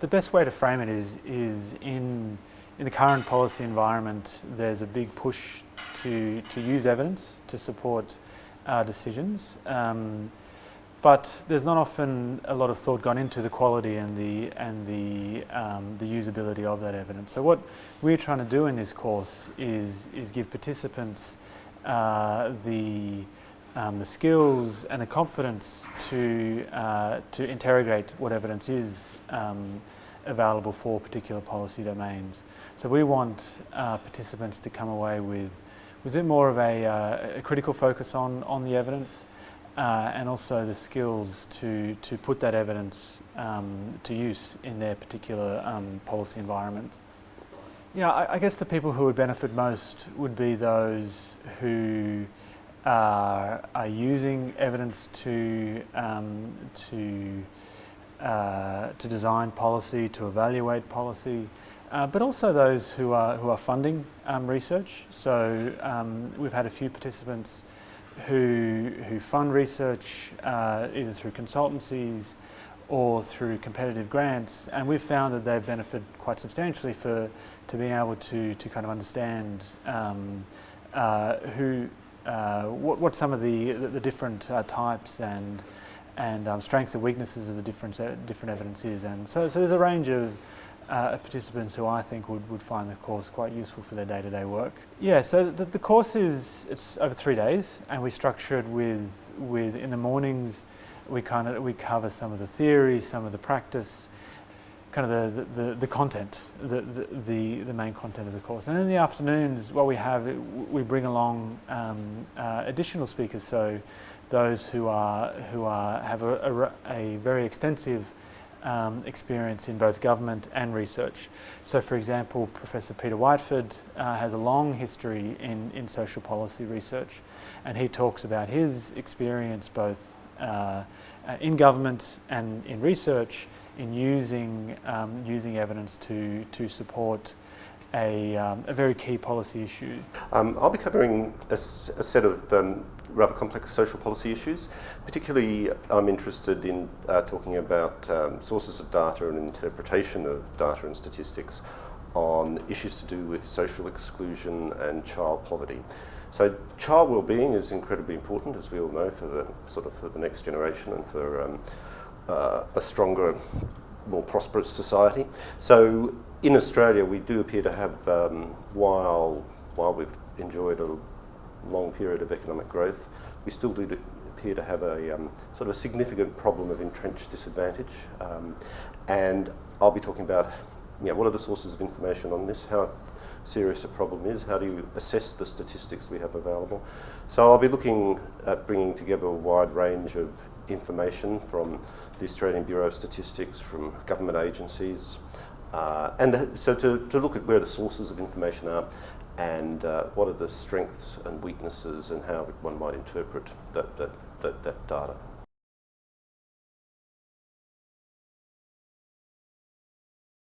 the best way to frame it is in the current policy environment, there's a big push to use evidence to support decisions, but there's not often a lot of thought gone into the quality and the usability of that evidence. So what we're trying to do in this course is give participants the skills and the confidence to interrogate what evidence is available for particular policy domains. So we want participants to come away with a bit more of a critical focus on the evidence, and also the skills to put that evidence to use in their particular policy environment. Yeah, I guess the people who would benefit most would be those who are using evidence to design policy, to evaluate policy, but also those who are funding research. So we've had a few participants who fund research either through consultancies or through competitive grants, and we've found that they've benefited quite substantially to being able to kind of understand what some of the different types and strengths and weaknesses of the different evidence is. And so there's a range of participants who I think would find the course quite useful for their day-to-day work. Yeah, so the course it's over 3 days, and we structure it with in the mornings we cover some of the theory, some of the practice, kind of the content, the main content of the course. And in the afternoons, what we bring along additional speakers. So those who have a very extensive experience in both government and research. So, for example, Professor Peter Whiteford has a long history in social policy research, and he talks about his experience both in government and in research in using evidence to support a very key policy issue. I'll be covering a set of rather complex social policy issues. Particularly, I'm interested in talking about sources of data and interpretation of data and statistics on issues to do with social exclusion and child poverty. So child well-being is incredibly important, as we all know, for the next generation and for a stronger, more prosperous society. So in Australia, we do appear to have, while we've enjoyed a long period of economic growth, we still do appear to have a sort of a significant problem of entrenched disadvantage. And I'll be talking about, what are the sources of information on this, how serious a problem is, how do you assess the statistics we have available. So I'll be looking at bringing together a wide range of information from the Australian Bureau of Statistics, from government agencies, and so to look at where the sources of information are and what are the strengths and weaknesses and how one might interpret that data.